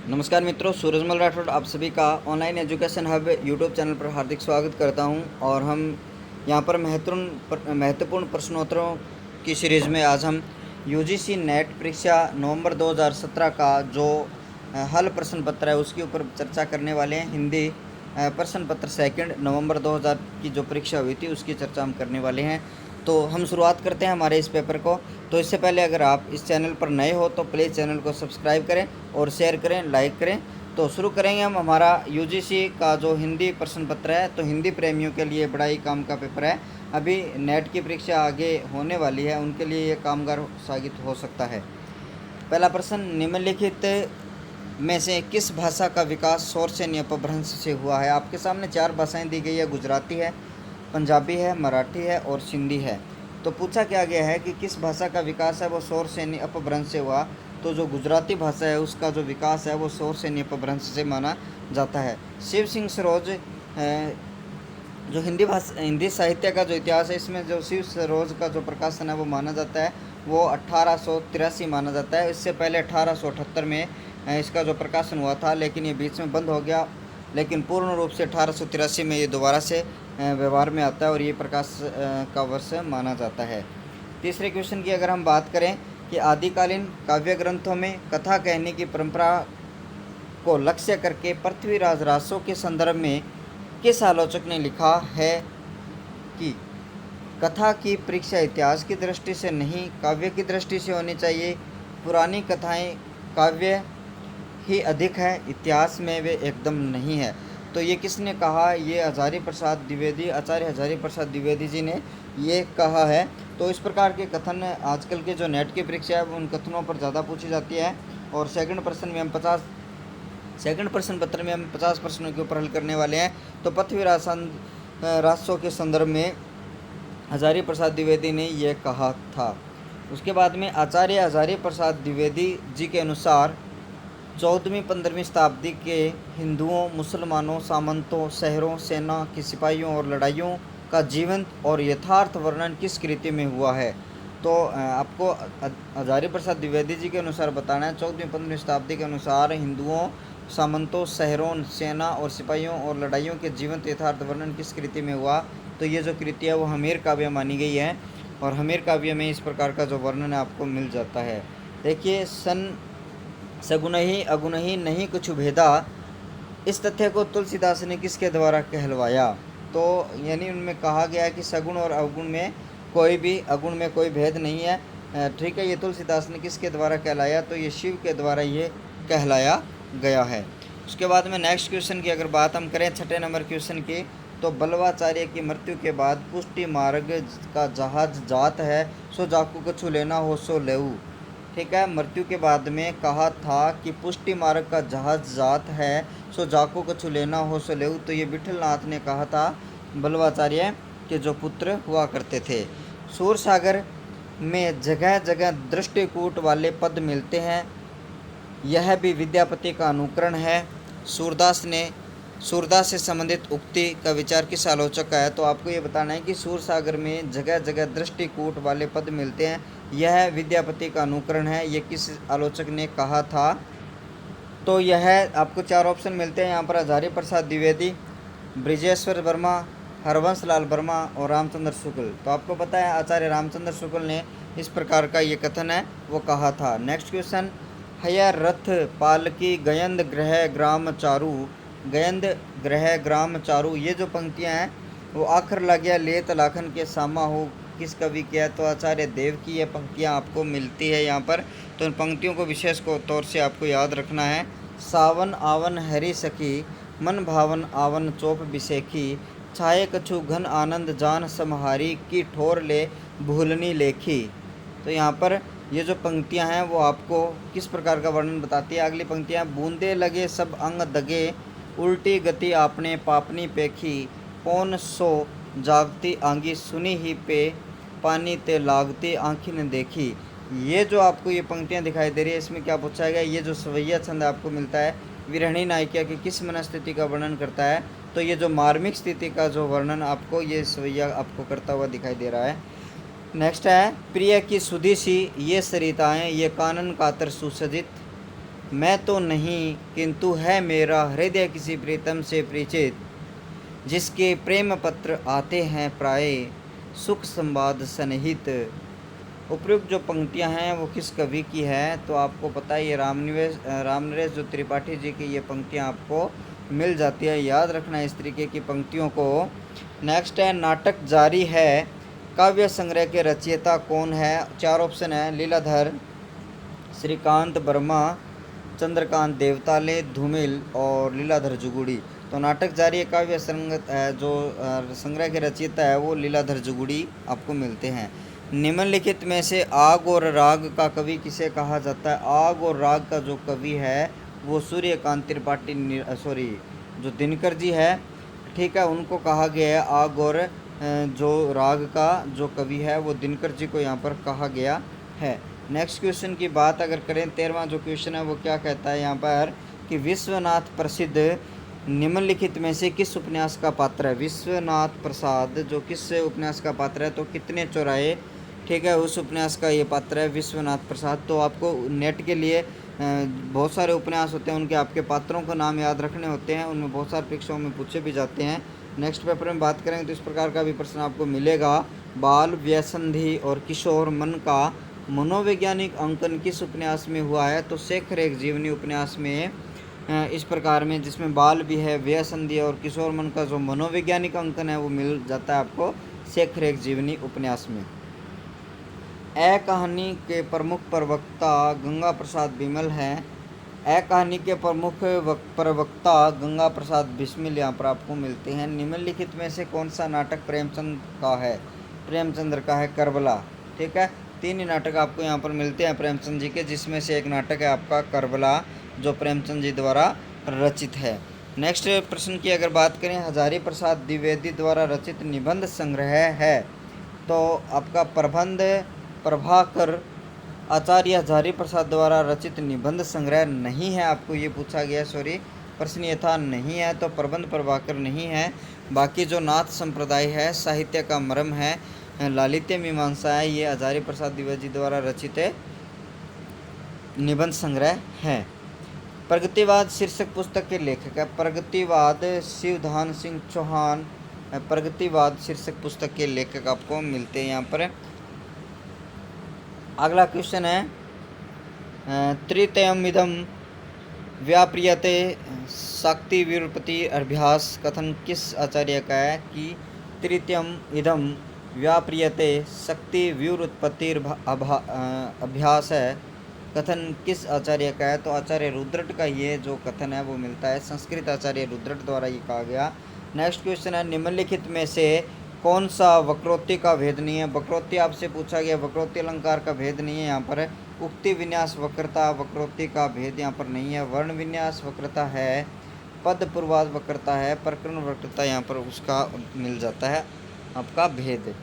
नमस्कार मित्रों, सूरजमल राठौड़ आप सभी का online education hub YouTube channel पर हार्दिक स्वागत करता हूं। और हम यहां पर महत्वपूर्ण प्रश्नोत्तरों की सीरीज़ में आज हम यूजीसी नेट परीक्षा नवंबर 2017 का जो हल प्रश्न पत्र है उसके ऊपर चर्चा करने वाले हैं। हिंदी प्रश्न पत्र सेकंड नवंबर 2000 की जो परीक्षा हुई थी उसकी चर्चा हम करने वाले हैं। तो हम शुरुआत करते हैं हमारे इस पेपर को। तो इससे पहले अगर आप इस चैनल पर नए हो तो प्लीज़ चैनल को सब्सक्राइब करें और शेयर करें, लाइक करें। तो शुरू करेंगे हम हमारा यूजीसी का जो हिंदी प्रश्न पत्र है। तो हिंदी प्रेमियों के लिए बड़ा ही काम का पेपर है। अभी नेट की परीक्षा आगे होने वाली है, उनके लिए ये कामगार साबित हो सकता है। पहला प्रश्न, निम्नलिखित में से किस भाषा का विकास शौरसेनी अपभ्रंश से हुआ है। आपके सामने 4 भाषाएं दी गई है, गुजराती है, पंजाबी है, मराठी है और सिंधी है। तो पूछा क्या गया है कि किस भाषा का विकास है वो शौरसेनी अपभ्रंश से हुआ। तो जो गुजराती भाषा है उसका जो विकास है वो शौरसेनी अपभ्रंश से माना जाता है। शिव सिंह सरोज जो हिंदी साहित्य का जो इतिहास है इसमें जो शिव सरोज का जो प्रकाशन है वो माना जाता है वो 1883 माना जाता है। इससे पहले 1878 में इसका जो प्रकाशन हुआ था, लेकिन ये बीच में बंद हो गया। लेकिन पूर्ण रूप से 1883 में ये दोबारा से व्यवहार में आता है और ये प्रकाश का वर्ष माना जाता है। तीसरे क्वेश्चन की अगर हम बात करें कि आदिकालीन काव्य ग्रंथों में कथा कहने की परंपरा को लक्ष्य करके पृथ्वीराज रासो के संदर्भ में किस आलोचक ने लिखा है कि कथा की परीक्षा इतिहास की दृष्टि से नहीं काव्य की दृष्टि से होनी चाहिए। पुरानी कथाएं काव्य ही अधिक है, इतिहास में वे एकदम नहीं है। तो ये किसने कहा? ये आचार्य हजारी प्रसाद द्विवेदी जी ने ये कहा है। तो इस प्रकार के कथन आजकल के जो नेट की परीक्षा है उन कथनों पर ज़्यादा पूछी जाती है। और सेकंड प्रश्न पत्र में हम 50 प्रश्नों के ऊपर हल करने वाले हैं। तो पृथ्वीराज रासो के संदर्भ में हजारी प्रसाद द्विवेदी ने यह कहा था। उसके बाद में आचार्य हजारी प्रसाद द्विवेदी जी के अनुसार 14वीं-15वीं शताब्दी के हिंदुओं, मुसलमानों, सामंतों, शहरों, सेना के सिपाहियों और लड़ाइयों का जीवंत और यथार्थ वर्णन किस कृति में हुआ है। तो आपको हजारी प्रसाद द्विवेदी जी के अनुसार बताना है 14वीं-15वीं शताब्दी के अनुसार हिंदुओं, सामंतों, शहरों, सेना और सिपाहियों और लड़ाइयों के जीवंत यथार्थ वर्णन किस कृति में हुआ। तो ये जो कृति है वो हमीर काव्य मानी गई है और हमीर काव्य में इस प्रकार का जो वर्णन है आपको मिल जाता है। देखिए, सगुन ही अगुन ही नहीं कुछ भेदा, इस तथ्य को तुलसीदास ने किसके द्वारा कहलवाया। तो यानी उनमें कहा गया है कि सगुण और अवगुण में अगुण में कोई भेद नहीं है। ठीक है, ये तुलसीदास ने किसके द्वारा कहलाया? तो ये शिव के द्वारा ये कहलाया गया है। उसके बाद में नेक्स्ट क्वेश्चन की अगर बात हम करें, छठे नंबर क्वेश्चन की, तो बल्लवाचार्य की मृत्यु के बाद पुष्टि मार्ग का जहाज जात है, सो जाकू कछु लेना हो सो लेऊ। ठीक है, मृत्यु के बाद में कहा था कि पुष्टि मार्ग का जहाज जात है, सो जाको कछु लेना हो सो लेऊ। तो ये विठलनाथ ने कहा था बल्लवाचार्य के जो पुत्र हुआ करते थे। सूरसागर में जगह जगह दृष्टिकूट वाले पद मिलते हैं, यह भी विद्यापति का अनुकरण है। सूरदास से संबंधित उक्ति का विचार किस आलोचक का है। तो आपको ये बताना है कि सूरसागर में जगह जगह दृष्टिकूट वाले पद मिलते हैं, यह विद्यापति का अनुकरण है। ये किस आलोचक ने कहा था? तो यह आपको 4 ऑप्शन मिलते हैं यहाँ पर, हजारी प्रसाद द्विवेदी, ब्रिजेश्वर वर्मा, हरवंश लाल वर्मा और रामचंद्र शुक्ल। तो आपको पता है आचार्य रामचंद्र शुक्ल ने इस प्रकार का ये कथन है वो कहा था। नेक्स्ट क्वेश्चन, हया रथ पालकी गयंद ग्रह ग्राम चारू, गयंद ग्रह ग्राम चारू, ये जो पंक्तियाँ हैं वो आखर लाग्या लेत लाखन के सामा हो, किस कवि की है? तो आचार्य देव की ये पंक्तियाँ आपको मिलती है यहाँ पर। तो इन पंक्तियों को विशेष तौर से आपको याद रखना है। सावन आवन हरि सखी, मन भावन आवन चोप बिसेखी, छाये कछु घन आनंद जान समहारी, की ठोर ले भूलनी लेखी। तो यहाँ पर ये जो पंक्तियाँ हैं वो आपको किस प्रकार का वर्णन बताती है। अगली पंक्तियाँ, बूंदे लगे सब अंग दगे, उल्टी गति आपने पापनी पेखी, पौन सो जागती आंगी सुनी ही पे, पानी ते लागती आँखी ने देखी। ये जो आपको ये पंक्तियाँ दिखाई दे रही है इसमें क्या पूछा गया? ये जो सवैया छंद आपको मिलता है विरहणी नायिका की किस मनस्थिति का वर्णन करता है? तो ये जो मार्मिक स्थिति का जो वर्णन आपको ये सवैया आपको करता हुआ दिखाई दे रहा है। नेक्स्ट है, प्रिय की सुधी सी ये सरिताएँ, ये कानन कातर सुसज्जित, मैं तो नहीं किंतु है मेरा हृदय किसी प्रीतम से परिचित, जिसके प्रेम पत्र आते हैं प्राय सुख संवाद सन्निहित। उपयुक्त जो पंक्तियां हैं वो किस कवि की है, तो आपको पता है ये रामनरेश जो त्रिपाठी जी की ये पंक्तियां आपको मिल जाती है, याद रखना इस तरीके की पंक्तियों को। नेक्स्ट है नाटक जारी है, काव्य संग्रह के रचयिता कौन है? 4 ऑप्शन है, लीलाधर, श्रीकांत वर्मा, चंद्रकांत देवताले, धूमिल और लीलाधर जुगुड़ी। तो नाटक जारी है काव्य जो संग्रह के रचयिता है वो लीलाधर जुगुड़ी आपको मिलते हैं। निम्नलिखित में से आग और राग का कवि किसे कहा जाता है? आग और राग का जो कवि है वो सूर्यकांत त्रिपाठी जो दिनकर जी है, ठीक है, उनको कहा गया है। आग और जो राग का जो कवि है वो दिनकर जी को यहाँ पर कहा गया है। नेक्स्ट क्वेश्चन की बात अगर करें, 13वां जो क्वेश्चन है वो क्या कहता है यहाँ पर कि विश्वनाथ प्रसिद्ध निम्नलिखित में से किस उपन्यास का पात्र है? विश्वनाथ प्रसाद जो किस उपन्यास का पात्र है? तो कितने चौराहे, ठीक है, उस उपन्यास का ये पात्र है विश्वनाथ प्रसाद। तो आपको नेट के लिए बहुत सारे उपन्यास होते हैं, उनके आपके पात्रों का नाम याद रखने होते हैं, उनमें बहुत सारे परीक्षाओं में पूछे भी जाते हैं। नेक्स्ट पेपर में बात करेंगे तो इस प्रकार का भी प्रश्न आपको मिलेगा। बाल व्यसंधि और किशोर मन का मनोवैज्ञानिक अंकन किस उपन्यास में हुआ है? तो शेखर एक जीवनी उपन्यास में इस प्रकार में, जिसमें बाल भी है, व्यसंधि और किशोर मन का जो मनोवैज्ञानिक अंकन है वो मिल जाता है आपको शेखर एक जीवनी उपन्यास में। ए कहानी के प्रमुख प्रवक्ता गंगा प्रसाद बिमल हैं। ए कहानी के प्रमुख प्रवक्ता गंगा प्रसाद बिस्मिल यहाँ पर आपको मिलते हैं। निम्नलिखित में से कौन सा नाटक प्रेमचंद का है? प्रेमचंद्र का है करबला, ठीक है। 3 ही नाटक आपको यहाँ पर मिलते हैं प्रेमचंद जी के, जिसमें से एक नाटक है आपका करबला जो प्रेमचंद जी द्वारा रचित है। नेक्स्ट प्रश्न की अगर बात करें, हजारी प्रसाद द्विवेदी द्वारा रचित निबंध संग्रह है, तो आपका प्रबंध प्रभाकर आचार्य हजारी प्रसाद द्वारा रचित निबंध संग्रह नहीं है, आपको ये पूछा गया, सॉरी प्रश्न ये था नहीं है, तो प्रबंध प्रभाकर नहीं है। बाकी जो नाथ संप्रदाय है, साहित्य का मर्म है, लालित्य मीमांसा है, ये हजारी प्रसाद द्विवेदी द्वारा रचित निबंध संग्रह है। प्रगतिवाद शीर्षक पुस्तक के लेखक है प्रगतिवाद शिवधान सिंह चौहान, प्रगतिवाद शीर्षक पुस्तक के लेखक आपको मिलते हैं यहाँ पर। अगला क्वेश्चन है तृतीयमिदं व्याप्रियते शक्ति विरूपति अभ्यास कथन किस आचार्य का है? कि तृतीयम इदम व्याप्रियते शक्ति व्युत्पत्ति अभ्यास है, कथन किस आचार्य का है? तो आचार्य रुद्रट का ये जो कथन है वो मिलता है संस्कृत आचार्य रुद्रट द्वारा ये कहा गया। नेक्स्ट क्वेश्चन है निम्नलिखित में से कौन सा वक्रोक्ति का भेद नहीं है? वक्रोक्ति आपसे पूछा गया, वक्रोक्ति अलंकार का भेद नहीं है यहाँ पर। उक्ति विन्यास वक्रता वक्रोक्ति का भेद यहाँ पर नहीं है। वर्ण विन्यास वक्रता है, पद पूर्वाध वक्रता है, प्रकरण वक्रता यहाँ पर उसका मिल जाता है आपका भेद।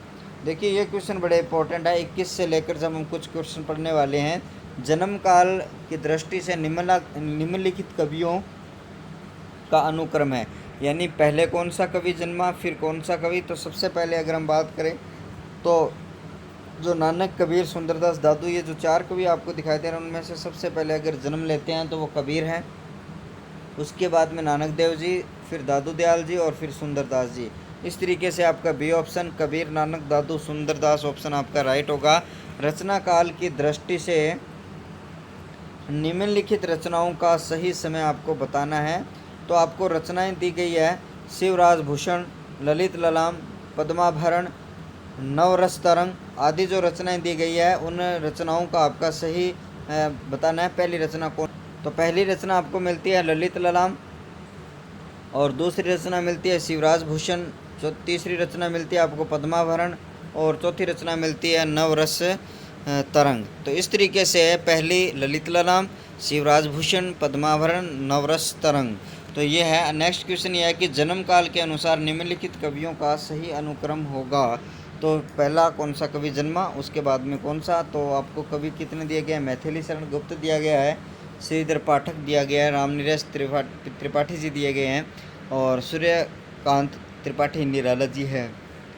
देखिए ये क्वेश्चन बड़े इंपॉर्टेंट है। 21 से लेकर जब हम कुछ क्वेश्चन पढ़ने वाले हैं, जन्म काल की दृष्टि से निम्नलिखित कवियों का अनुक्रम है, यानी पहले कौन सा कवि जन्मा फिर कौन सा कवि। तो सबसे पहले अगर हम बात करें तो जो नानक, कबीर, सुंदरदास, दादू, ये जो 4 कवि आपको दिखाई दे रहे हैं उनमें से सबसे पहले अगर जन्म लेते हैं तो वो कबीर हैं, उसके बाद में नानक देव जी, फिर दादू दयाल जी और फिर सुंदरदास जी। इस तरीके से आपका बी ऑप्शन कबीर, नानक, दादू, सुंदरदास ऑप्शन आपका राइट होगा। रचना काल की दृष्टि से निम्नलिखित रचनाओं का सही समय आपको बताना है। तो आपको रचनाएं दी गई है शिवराज भूषण, ललित ललाम, पद्माभरण, नवरस तरंग आदि जो रचनाएं दी गई है उन रचनाओं का आपका सही बताना है। पहली रचना कौन? तो पहली रचना आपको मिलती है ललित ललाम, और दूसरी रचना मिलती है शिवराज भूषण, तीसरी रचना मिलती है आपको पद्माभरण, और चौथी रचना मिलती है नवरस तरंग। तो इस तरीके से पहली ललित ललाम, शिवराज भूषण, पद्माभरण, नवरस तरंग। तो ये है। नेक्स्ट क्वेश्चन ये है कि जन्म काल के अनुसार निम्नलिखित कवियों का सही अनुक्रम होगा। तो पहला कौन सा कवि जन्मा, उसके बाद में कौन सा। तो आपको कवि कितने दिए गए हैं? मैथिली शरण गुप्त दिया गया है, श्रीधर पाठक दिया गया है, रामनरेश त्रिपाठी जी दिए गए हैं, और सूर्यकांत त्रिपाठी निराला जी है।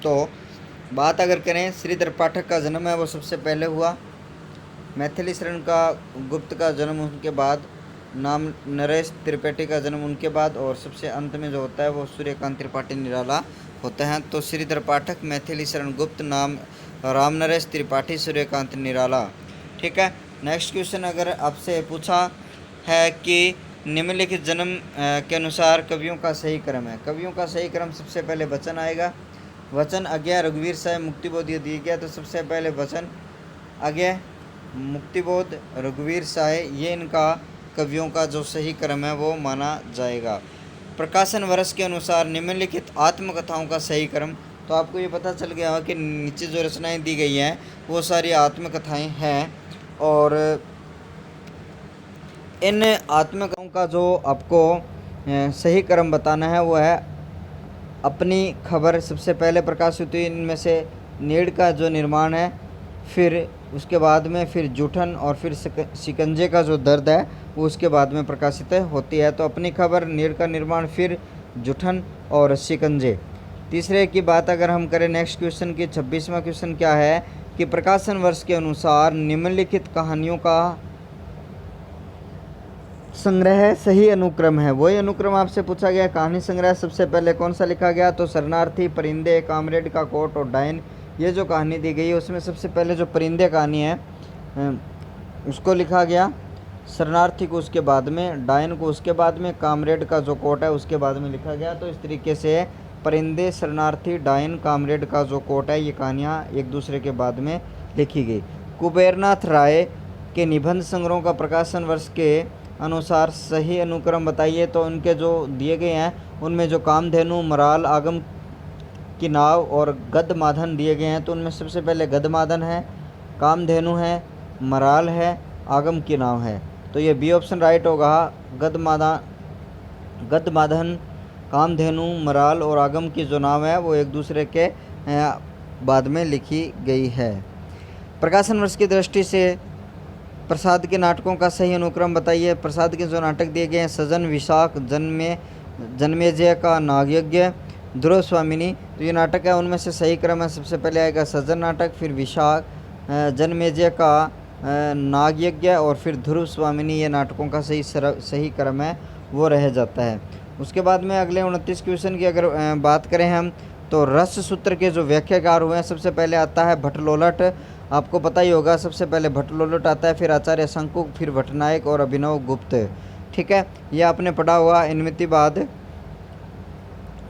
तो बात अगर करें श्रीधर पाठक का जन्म है वो सबसे पहले हुआ, मैथिली शरण का गुप्त का जन्म उनके बाद नाम नरेश त्रिपाठी का जन्म उनके बाद, और सबसे अंत में जो होता है वो सूर्यकांत त्रिपाठी निराला होते हैं। तो श्रीधर पाठक, मैथिली शरण गुप्त, नाम राम नरेश त्रिपाठी, सूर्यकांत निराला। ठीक है। नेक्स्ट क्वेश्चन अगर आपसे पूछा है कि निम्नलिखित जन्म के अनुसार कवियों का सही क्रम है। कवियों का सही क्रम, सबसे पहले वचन आएगा। वचन अज्ञा रघुवीर साय मुक्तिबोध ये दिया गया, तो सबसे पहले वचन अज्ञा मुक्तिबोध रघुवीर साय, ये इनका कवियों का जो सही क्रम है वो माना जाएगा। प्रकाशन वर्ष के अनुसार निम्नलिखित आत्मकथाओं का सही क्रम, तो आपको ये पता चल गया कि नीचे जो रचनाएं दी गई हैं वो सारी आत्मकथाएं हैं, और इन आत्मकथाओं का जो आपको सही क्रम बताना है वो है अपनी खबर सबसे पहले प्रकाशित हुई, इनमें से नीड़ का जो निर्माण है, फिर उसके बाद में फिर जूठन, और फिर शिकंजे का जो दर्द है वो उसके बाद में प्रकाशित होती है। तो अपनी खबर, नीड़ का निर्माण, फिर जूठन और शिकंजे। तीसरे की बात अगर हम करें नेक्स्ट क्वेश्चन की, 26वां क्वेश्चन क्या है कि प्रकाशन वर्ष के अनुसार निम्नलिखित कहानियों का संग्रह सही अनुक्रम है। वही अनुक्रम आपसे पूछा गया। कहानी संग्रह सबसे पहले कौन सा लिखा गया, तो शरणार्थी, परिंदे, कामरेड का कोट और डायन, ये जो कहानी दी गई है उसमें सबसे पहले जो परिंदे कहानी है उसको लिखा गया, शरणार्थी को उसके बाद में, डायन को उसके बाद में, कामरेड का जो कोट है उसके बाद में लिखा गया। तो इस तरीके से परिंदे, शरणार्थी, डायन, कामरेड का जो कोट है ये कहानियाँ एक दूसरे के बाद में लिखी गई। कुबेरनाथ राय के निबंध संग्रहों का प्रकाशन वर्ष के अनुसार सही अनुक्रम बताइए। तो उनके जो दिए गए हैं उनमें जो कामधेनु, मराल, आगम की नाव और गदमादन दिए गए हैं, तो उनमें सबसे पहले गदमादन है, कामधेनु है, मराल है, आगम की नाव है। तो ये बी ऑप्शन राइट होगा। गदमादन, कामधेनु, मराल और आगम की जो नाव है वो एक दूसरे के बाद में लिखी गई है। प्रकाशन वर्ष की दृष्टि से प्रसाद के नाटकों का सही अनुक्रम बताइए। प्रसाद के जो नाटक दिए गए हैं, सजन, विशाख, जन्मेजय का नागयज्ञ, ध्रुव स्वामिनी, तो ये नाटक है, उनमें से सही क्रम है सबसे पहले आएगा सजन नाटक, फिर विशाख, जन्मेजय का नागयज्ञ और फिर ध्रुव स्वामिनी, ये नाटकों का सही क्रम है वो रह जाता है। उसके बाद में अगले 29 क्वेश्चन की अगर बात करें हम, तो रस सूत्र के जो व्याख्याकार हुए हैं सबसे पहले आता है भट्टलोलट, आपको पता ही होगा, सबसे पहले भट्टलोलट आता है, फिर आचार्य शंकु, फिर भट्टनायक और अभिनव गुप्त। ठीक है, ये आपने पढ़ा हुआ इनमितिवाद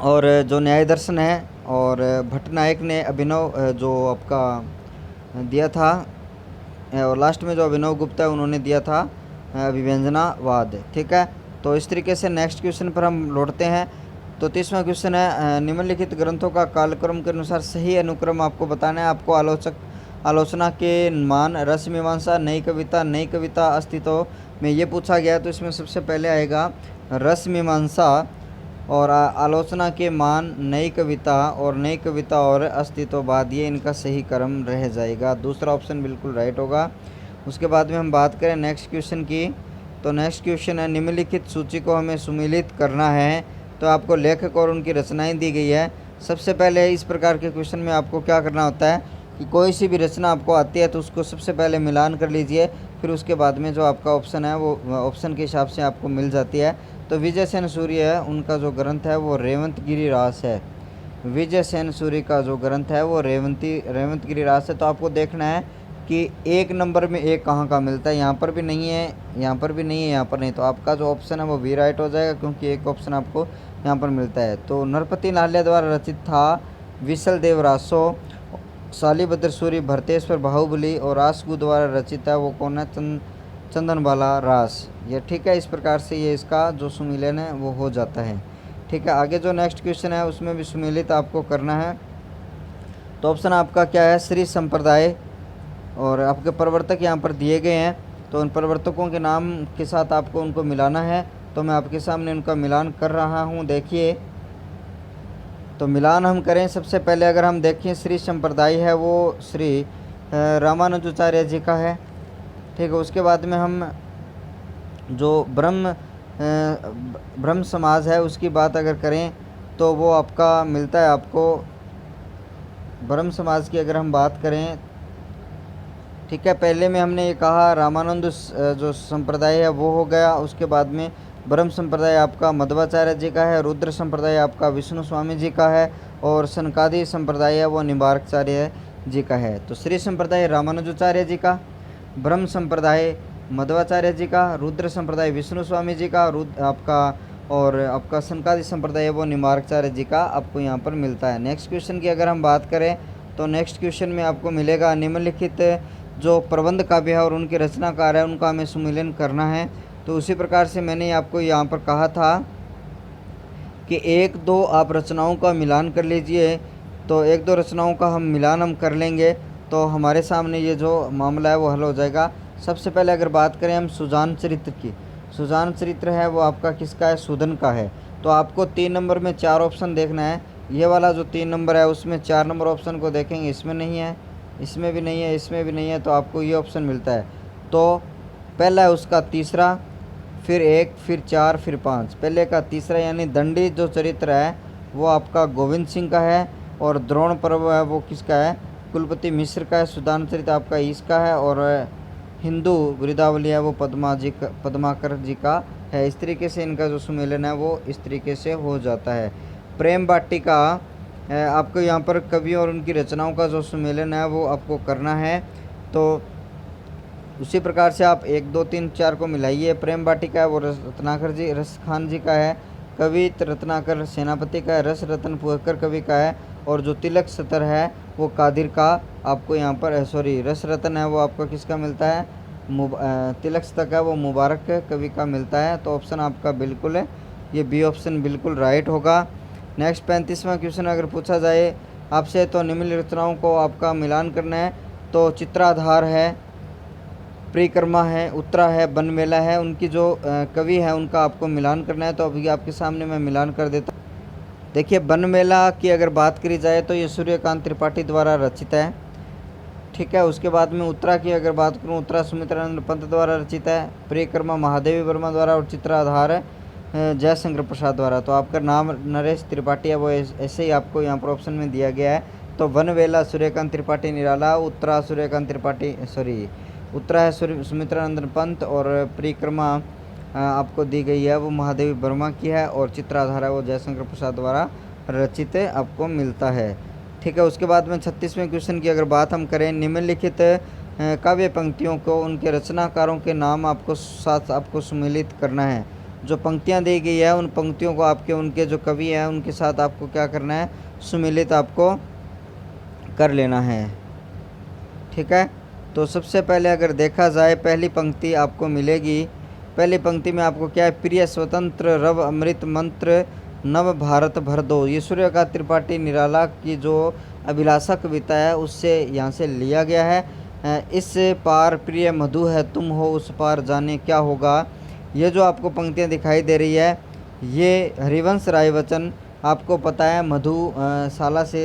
और जो न्याय दर्शन है, और भट्टनायक ने अभिनव जो आपका दिया था, और लास्ट में जो अभिनव गुप्त है उन्होंने दिया था अभिव्यंजनावाद। ठीक है, तो इस तरीके से नेक्स्ट क्वेश्चन पर हम लौटते हैं। तो 30वां क्वेश्चन है निम्नलिखित ग्रंथों का कालक्रम के अनुसार सही अनुक्रम आपको बताना है। आपको आलोचना के मान, रस मीमांसा, नई कविता अस्तित्व में ये पूछा गया, तो इसमें सबसे पहले आएगा रस मीमांसा और आलोचना के मान, नई कविता और अस्तित्ववाद, ये इनका सही क्रम रह जाएगा। दूसरा ऑप्शन बिल्कुल राइट होगा। उसके बाद में हम बात करें नेक्स्ट क्वेश्चन की, तो नेक्स्ट क्वेश्चन है निम्नलिखित सूची को हमें सुमेलित करना है। तो आपको लेखक और उनकी रचनाएं दी गई है। सबसे पहले इस प्रकार के क्वेश्चन में आपको क्या करना होता है कि कोई सी भी रचना आपको आती है तो उसको सबसे पहले मिलान कर लीजिए, फिर उसके बाद में जो आपका ऑप्शन है वो ऑप्शन के हिसाब से आपको मिल जाती है। तो विजय सेन सूर्य है, उनका जो ग्रंथ है वो रेवंतगिरी रास है। विजय सेन सूर्य का जो ग्रंथ है वो रेवंतगिरी रास है। तो आपको देखना है कि एक नंबर में एक कहाँ का मिलता है, यहाँ पर भी नहीं है, यहाँ पर भी नहीं है, यहाँ पर नहीं, तो आपका जो ऑप्शन है वो बी राइट हो जाएगा, क्योंकि एक ऑप्शन आपको यहाँ पर मिलता है। तो नरपति नाल्या द्वारा रचित था, विसल देव रासो, शालिभद्र सूरी, भरतेश्वर बाहुबली और रासगु द्वारा रचित है वो कौन है, चंदनबाला रास। ये ठीक है, इस प्रकार से ये इसका जो सुमेलन है वो हो जाता है। ठीक है, आगे जो नेक्स्ट क्वेश्चन है उसमें भी सुमेलित आपको करना है। तो ऑप्शन आपका क्या है, श्री संप्रदाय, और आपके प्रवर्तक यहाँ पर दिए गए हैं, तो उन प्रवर्तकों के नाम के साथ आपको उनको मिलाना है। तो मैं आपके सामने उनका मिलान कर रहा हूँ, देखिए। तो मिलान हम करें, सबसे पहले अगर हम देखें श्री संप्रदाय है वो श्री रामानुजाचार्य जी का है। ठीक है, उसके बाद में हम जो ब्रह्म समाज है उसकी बात अगर करें तो वो आपका मिलता है आपको, ब्रह्म समाज की अगर हम बात करें, ठीक है, पहले में हमने ये कहा रामानंद जो संप्रदाय है वो हो गया। उसके बाद में ब्रह्म संप्रदाय आपका मध्वाचार्य जी का है, रुद्र संप्रदाय आपका विष्णु स्वामी जी का है, और सनकादि संप्रदाय है वो निम्बार्काचार्य जी का है। तो श्री संप्रदाय रामानुजाचार्य जी का, ब्रह्म संप्रदाय मध्वाचार्य जी का, रुद्र संप्रदाय विष्णु स्वामी जी का, और आपका सनकादि संप्रदाय है वो निम्बार्काचार्य जी का आपको यहाँ पर मिलता है। नेक्स्ट क्वेश्चन की अगर हम बात करें तो नेक्स्ट क्वेश्चन में आपको मिलेगा निम्नलिखित जो प्रबंध काव्य है और उनके रचनाकार है उनका हमें सुमिलन करना है। तो उसी प्रकार से मैंने आपको यहाँ पर कहा था कि एक दो आप रचनाओं का मिलान कर लीजिए। तो एक दो रचनाओं का हम कर लेंगे तो हमारे सामने ये जो मामला है वो हल हो जाएगा। सबसे पहले अगर बात करें हम सुजान चरित्र की, सुजान चरित्र है वो आपका किसका है, सूदन का है। तो आपको 3 नंबर में 4 ऑप्शन देखना है। ये वाला जो 3 नंबर है उसमें 4 नंबर ऑप्शन को देखेंगे, इसमें नहीं है, इसमें भी नहीं है, इसमें भी नहीं है, तो आपको ये ऑप्शन मिलता है। तो पहला है उसका तीसरा, फिर 1, फिर 4, फिर 5। पहले का तीसरा यानी दंडी जो चरित्र है वो आपका गोविंद सिंह का है, और द्रोण पर्व है वो किसका है, कुलपति मिश्र का है। सुदान चरित्र आपका इसका है, और हिंदू वृदावली है वो पद्माकर जी का है। इस तरीके से इनका जो सुमेलन है वो इस तरीके से हो जाता है। प्रेम वाटिका आपको यहाँ पर कवि और उनकी रचनाओं का जो सुमेलन है वो आपको करना है। तो उसी प्रकार से आप 1, 2, 3, 4 को मिलाइए। प्रेम वाटिका है वो रस खान जी का है, कवि रत्नाकर सेनापति का है, रस रतन पुहकर कवि का है, और जो तिलक सतर है वो कादिर का आपको यहाँ पर रस रतन है वो आपका किसका मिलता है, तिलक सतक है वो मुबारक कवि का मिलता है। तो ऑप्शन आपका बिल्कुल है, ये बी ऑप्शन बिल्कुल राइट होगा। नेक्स्ट 35वां क्वेश्चन अगर पूछा जाए आपसे तो निम्नलिखित रचनाओं को आपका मिलान करना है। तो चित्राधार है, परिक्रमा है, उत्तरा है, बनमेला है, उनकी जो कवि है उनका आपको मिलान करना है। तो अभी आपके सामने मैं मिलान कर देता हूँ। देखिए बनमेला की अगर बात करी जाए तो ये सूर्यकांत त्रिपाठी द्वारा रचित है, ठीक है। उसके बाद में उत्तरा की अगर बात करूँ, उत्तरा सुमित्रानंद पंत द्वारा रचित है, परिक्रमा महादेवी वर्मा द्वारा, और चित्राधार जयशंकर प्रसाद द्वारा। तो आपका नाम नरेश त्रिपाठी है वो ऐसे ही आपको यहाँ पर ऑप्शन में दिया गया है। तो वनवेला सूर्यकांत त्रिपाठी निराला, उत्तरा सूर्यकांत त्रिपाठी उत्तरा है सुमित्रानंदन पंत, और परिक्रमा आपको दी गई है वो महादेवी वर्मा की है, और चित्राधारा वो जयशंकर प्रसाद द्वारा रचित आपको मिलता है, ठीक है। उसके बाद में 36वें क्वेश्चन की अगर बात हम करें, निम्नलिखित काव्य पंक्तियों को उनके रचनाकारों के नाम आपको सुमेलित करना है। जो पंक्तियां दी गई है उन पंक्तियों को उनके जो कवि हैं उनके साथ आपको क्या करना है, सुमेलित आपको कर लेना है, ठीक है। तो सबसे पहले अगर देखा जाए पहली पंक्ति आपको मिलेगी। पहली पंक्ति में आपको क्या है, प्रिय स्वतंत्र रव अमृत मंत्र नव भारत भर दो। ये सूर्यकांत त्रिपाठी निराला की जो अभिलाषा कविता है उससे यहाँ से लिया गया है। इस पार प्रिय मधु है तुम हो उस पार जाने क्या होगा। ये जो आपको पंक्तियाँ दिखाई दे रही है ये हरिवंश राय वचन आपको पता है मधुशाला से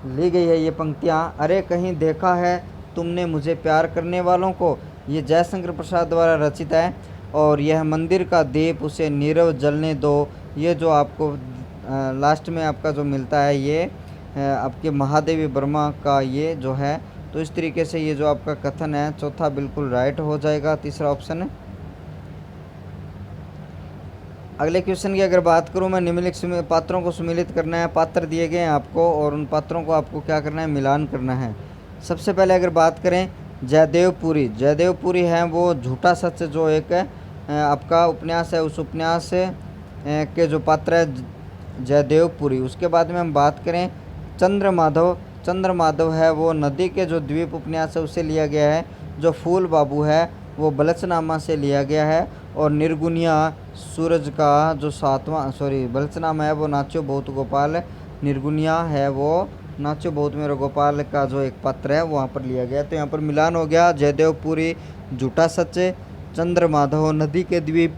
ली गई है ये पंक्तियाँ। अरे कहीं देखा है तुमने मुझे प्यार करने वालों को, ये जयशंकर प्रसाद द्वारा रचित है। और यह मंदिर का दीप उसे नीरव जलने दो, ये जो आपको लास्ट में आपका जो मिलता है ये आपके महादेवी वर्मा का ये जो है। तो इस तरीके से ये जो आपका कथन है चौथा बिल्कुल राइट हो जाएगा, तीसरा ऑप्शन है। अगले क्वेश्चन की अगर बात करूं मैं, निम्नलिखित पात्रों को सुमेलित करना है। पात्र दिए गए हैं आपको और उन पात्रों को आपको क्या करना है, मिलान करना है। सबसे पहले अगर बात करें जयदेवपुरी है वो झूठा सच जो एक आपका उपन्यास है, उस उपन्यास के जो पात्र है जयदेवपुरी। उसके बाद में हम बात करें चंद्रमाधव है वो नदी के जो द्वीप उपन्यास है उससे लिया गया है। जो फूल बाबू है वो बलचनामा से लिया गया है। और निर्गुनिया सूरज का जो बलचनामा है वो नाचो बहुत गोपाल, निर्गुनिया है वो नाचो बहुत मेरे गोपाल का जो एक पात्र है वहाँ पर लिया गया। तो यहाँ पर मिलान हो गया, जयदेवपुरी झूठा सच, चंद्रमाधव नदी के द्वीप,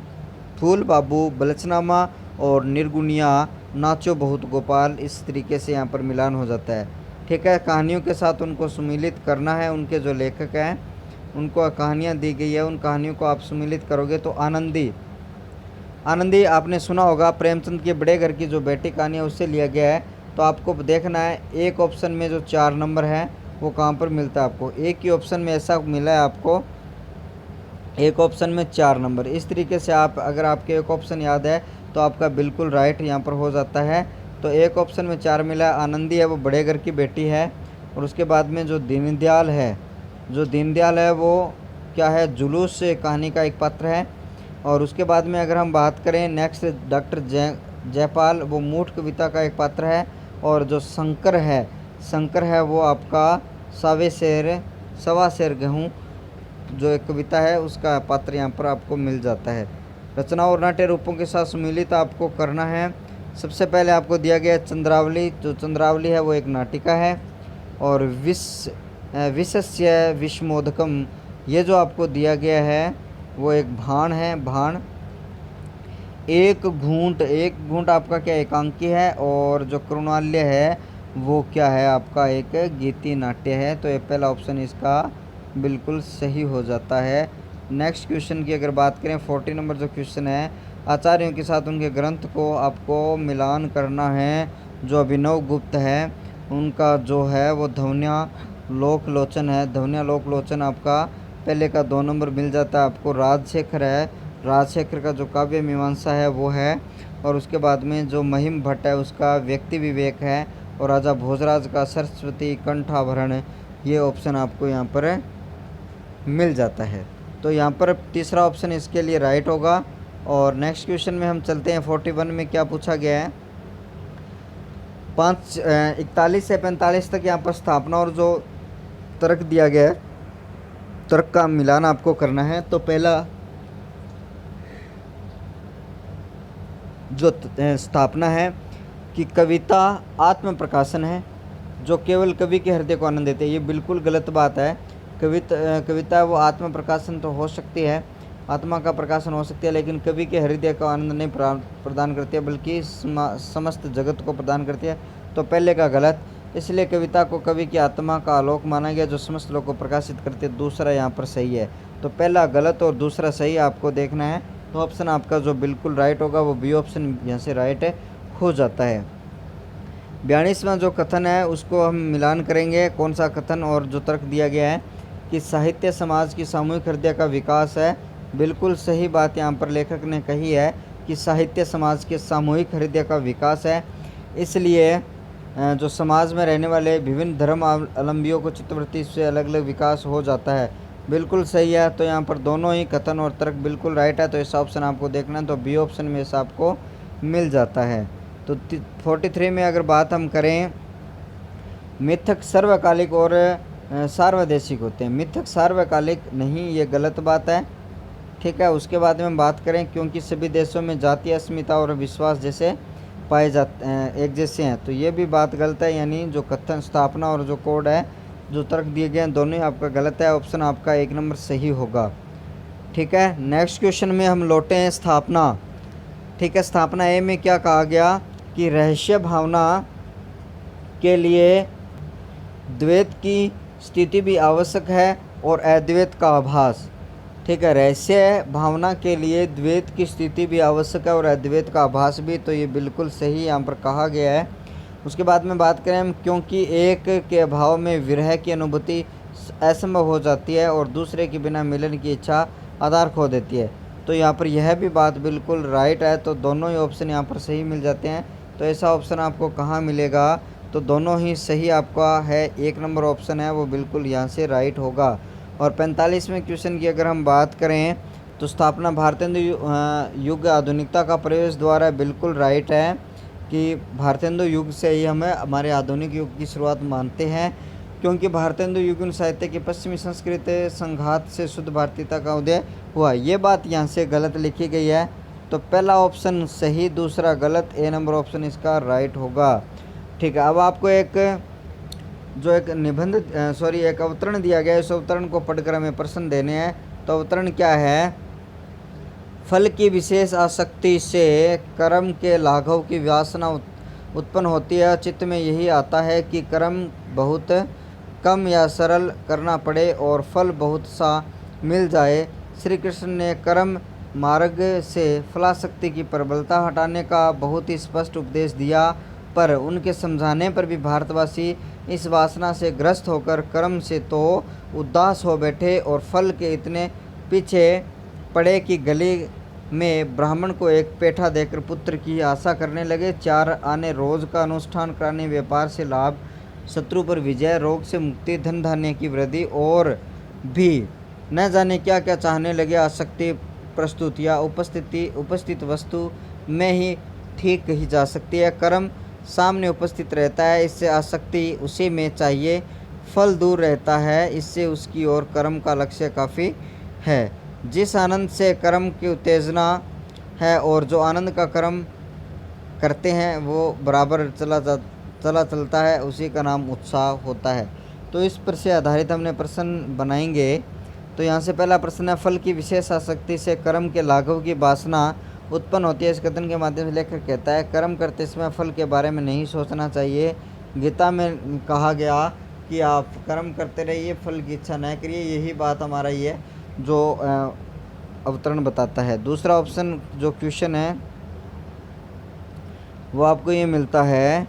फूल बाबू बलचनामा, और निर्गुनिया नाचो बहुत गोपाल। इस तरीके से यहाँ पर मिलान हो जाता है, ठीक है। कहानियों के साथ उनको सुमेलित करना है। उनके जो लेखक हैं उनको कहानियाँ दी गई है, उन कहानियों को आप सुमेलित करोगे। तो आनंदी आपने सुना होगा, प्रेमचंद के बड़े घर की जो बेटी कहानी है उससे लिया गया है। तो आपको देखना है एक ऑप्शन में जो 4 नंबर है वो कहाँ पर मिलता है आपको। एक ही ऑप्शन में ऐसा मिला है आपको, एक ऑप्शन में 4 नंबर। इस तरीके से आप अगर आपके एक ऑप्शन याद है तो आपका बिल्कुल राइट यहाँ पर हो जाता है। तो एक ऑप्शन में 4 मिला है। आनंदी है वो बड़े घर की बेटी है। और उसके बाद में जो दीनदयाल है, जो दीनदयाल है वो क्या है, जुलूस कहानी का एक पात्र है। और उसके बाद में अगर हम बात करें नेक्स्ट, डॉक्टर जयपाल वो मूठ कविता का एक पात्र है। और जो शंकर है वो आपका सवा शेर गेहूँ जो एक कविता है उसका पात्र यहाँ पर आपको मिल जाता है। रचना और नाट्य रूपों के साथ सम्मिलित आपको करना है। सबसे पहले आपको दिया गया चंद्रावली। जो चंद्रावली है वो एक नाटिका है। और विशस्य विषमोदकम ये जो आपको दिया गया है वो एक भाण है। भाण एक घूंट आपका क्या एकांकी है। और जो करुणाल्य है वो क्या है आपका एक गीति नाट्य है। तो ये पहला ऑप्शन इसका बिल्कुल सही हो जाता है। नेक्स्ट क्वेश्चन की अगर बात करें 40 नंबर जो क्वेश्चन है, आचार्यों के साथ उनके ग्रंथ को आपको मिलान करना है। जो अभिनव गुप्त है उनका जो है वो ध्वन्या लोकलोचन है। ध्वन्या लोकलोचन आपका पहले का 2 नंबर मिल जाता है आपको। राजशेखर है, राजशेखर का जो काव्य मीमांसा है वो है। और उसके बाद में जो महिम भट्ट है उसका व्यक्ति विवेक है। और राजा भोजराज का सरस्वती कंठाभरण, ये ऑप्शन आपको यहाँ पर मिल जाता है। तो यहाँ पर तीसरा ऑप्शन इसके लिए राइट होगा। और नेक्स्ट क्वेश्चन में हम चलते हैं। 41 में क्या पूछा गया है, 41 से 45 तक यहाँ पर स्थापना और जो तर्क दिया गया है, तर्क का मिलान आपको करना है। तो पहला जो स्थापना है कि कविता आत्म प्रकाशन है जो केवल कवि के हृदय को आनंद देते हैं, ये बिल्कुल गलत बात है। कविता वो आत्म प्रकाशन तो हो सकती है, आत्मा का प्रकाशन हो सकती है, लेकिन कवि के हृदय का आनंद नहीं प्रदान करती है, बल्कि समस्त जगत को प्रदान करती है। तो पहले का गलत, इसलिए कविता को कवि की आत्मा का आलोक माना गया जो समस्त लोग को प्रकाशित करती है। दूसरा यहाँ पर सही है। तो पहला गलत और दूसरा सही आपको देखना है। तो ऑप्शन आपका जो बिल्कुल राइट होगा वो बी ऑप्शन यहाँ से राइट हो जाता है। 42वां जो कथन है उसको हम मिलान करेंगे। कौन सा कथन और जो तर्क दिया गया है कि साहित्य समाज की सामूहिक हृदय का विकास है। बिल्कुल सही बात यहाँ पर लेखक ने कही है कि साहित्य समाज के सामूहिक हृदय का विकास है। इसलिए जो समाज में रहने वाले विभिन्न धर्म अवलंबियों को चित्तवृत्ति से अलग अलग विकास हो जाता है। बिल्कुल सही है। तो यहाँ पर दोनों ही कथन और तर्क बिल्कुल राइट है। तो ऐसा ऑप्शन आपको देखना है। तो बी ऑप्शन में ऐसा आपको मिल जाता है। तो 43 में अगर बात हम करें, मिथक सर्वकालिक और सार्वदेशिक होते हैं। मिथक सार्वकालिक नहीं, ये गलत बात है। ठीक है। उसके बाद में बात करें क्योंकि सभी देशों में जातीय अस्मिता और विश्वास जैसे पाए जाते हैं, एक जैसे हैं, तो ये भी बात गलत है। यानी जो कथन स्थापना और जो कोड है, जो तर्क दिए गए हैं, दोनों ही आपका गलत है। ऑप्शन आपका 1 नंबर सही होगा। ठीक है। नेक्स्ट क्वेश्चन में हम लौटे हैं स्थापना। ठीक है। स्थापना ए में क्या कहा गया कि रहस्य भावना के लिए द्वैत की स्थिति भी आवश्यक है और अद्वैत का आभास। ठीक है। रहस्य भावना के लिए द्वैत की स्थिति भी आवश्यक है और अद्वैत का आभास भी। तो ये बिल्कुल सही यहाँ पर कहा गया है। उसके बाद में बात करें हम, क्योंकि एक के अभाव में विरह की अनुभूति असंभव हो जाती है और दूसरे के बिना मिलन की इच्छा आधार खो देती है। तो यहाँ पर यह भी बात बिल्कुल राइट है। तो दोनों ही ऑप्शन यहाँ पर सही मिल जाते हैं। तो ऐसा ऑप्शन आपको कहाँ मिलेगा, तो दोनों ही सही आपका है। 1 नंबर ऑप्शन है वो बिल्कुल यहाँ से राइट होगा। और 45वें क्वेश्चन की अगर हम बात करें तो स्थापना भारतेंदु युग आधुनिकता का प्रवेश द्वार है। बिल्कुल राइट है कि भारतेंदु युग से ही हमें हमारे आधुनिक युग की शुरुआत मानते हैं, क्योंकि भारतेंदु युग साहित्य की पश्चिमी संस्कृति संघात से शुद्ध भारतीयता का उदय हुआ। ये बात यहाँ से गलत लिखी गई है। तो पहला ऑप्शन सही, दूसरा गलत। ए नंबर ऑप्शन इसका राइट होगा। ठीक है। अब आपको एक एक अवतरण दिया गया है। इस अवतरण को पढ़कर हमें प्रश्न देने हैं। तो अवतरण क्या है, फल की विशेष आसक्ति से कर्म के लाघव की वासना उत्पन्न होती है। चित्त में यही आता है कि कर्म बहुत कम या सरल करना पड़े और फल बहुत सा मिल जाए। श्री कृष्ण ने कर्म मार्ग से फलासक्ति की प्रबलता हटाने का बहुत ही स्पष्ट उपदेश दिया, पर उनके समझाने पर भी भारतवासी इस वासना से ग्रस्त होकर कर्म से तो उदास हो बैठे और फल के इतने पीछे पड़े कि गली में ब्राह्मण को एक पेठा देकर पुत्र की आशा करने लगे। 4 आने रोज का अनुष्ठान कराने, व्यापार से लाभ, शत्रु पर विजय, रोग से मुक्ति, धन धान्य की वृद्धि और भी न जाने क्या क्या चाहने लगे। आसक्ति प्रस्तुतियाँ उपस्थित वस्तु में ही ठीक कही जा सकती है। कर्म सामने उपस्थित रहता है, इससे आसक्ति उसी में चाहिए। फल दूर रहता है, इससे उसकी ओर कर्म का लक्ष्य काफ़ी है। जिस आनंद से कर्म की उत्तेजना है और जो आनंद का कर्म करते हैं वो बराबर चलता है, उसी का नाम उत्साह होता है। तो इस पर से आधारित हमने प्रश्न बनाएंगे। तो यहाँ से पहला प्रश्न है, फल की विशेष आसक्ति से कर्म के लाघव की वासना उत्पन्न होती है। इस कथन के माध्यम से लेखक कहता है कर्म करते समय फल के बारे में नहीं सोचना चाहिए। गीता में कहा गया कि आप कर्म करते रहिए, फल की इच्छा न करिए। यही बात हमारा ये जो अवतरण बताता है। दूसरा ऑप्शन जो क्वेश्चन है वो आपको ये मिलता है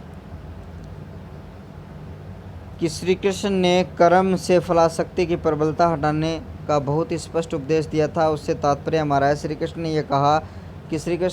कि श्री कृष्ण ने कर्म से फलासक्ति की प्रबलता हटाने का बहुत ही स्पष्ट उपदेश दिया था। उससे तात्पर्य हमारा है, श्री कृष्ण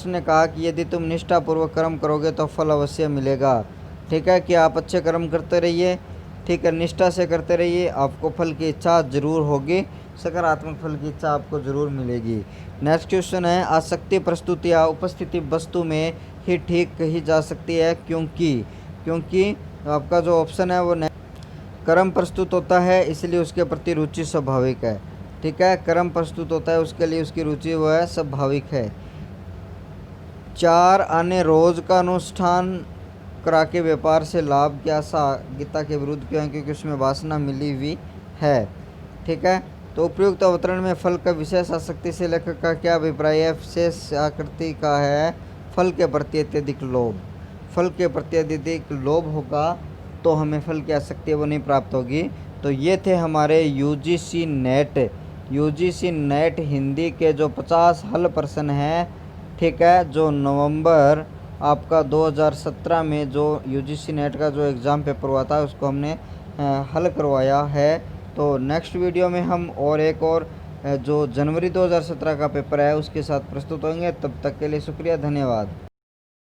ने कहा कि यदि तुम निष्ठापूर्वक कर्म करोगे तो फल अवश्य मिलेगा। ठीक है, कि आप अच्छे कर्म करते रहिए, ठीक है, निष्ठा से करते रहिए, आपको फल की इच्छा जरूर होगी, सकारात्मक फल की इच्छा आपको जरूर मिलेगी। नेक्स्ट क्वेश्चन है, आसक्ति प्रस्तुतियाँ उपस्थिति वस्तु में ही ठीक कही जा सकती है क्योंकि आपका जो ऑप्शन है वो कर्म प्रस्तुत होता है, इसलिए उसके प्रति रुचि स्वाभाविक है। ठीक है, कर्म प्रस्तुत होता है, उसके लिए उसकी रुचि वो है स्वाभाविक है। 4 आने रोज का अनुष्ठान करा के व्यापार से लाभ की आशा गीता के विरुद्ध क्यों है, क्योंकि उसमें वासना मिली हुई है। ठीक है, तो उपयुक्त अवतरण में फल का विशेष आसक्ति से लेखक का क्या अभिप्राय है। विशेष आकृति का है फल के प्रति अत्यधिक लोभ। फल के प्रति अत्यधिक लोभ होगा तो हमें फल की आसक्ति वो नहीं प्राप्त होगी। तो ये थे हमारे यूजीसी नेट हिंदी के जो 50 हल प्रश्न हैं। ठीक है, जो नवंबर आपका 2017 में जो यूजीसी नेट का जो एग्ज़ाम पेपर हुआ था उसको हमने हल करवाया है। तो नेक्स्ट वीडियो में हम और एक और जो जनवरी 2017 का पेपर है उसके साथ प्रस्तुत होंगे। तब तक के लिए शुक्रिया, धन्यवाद।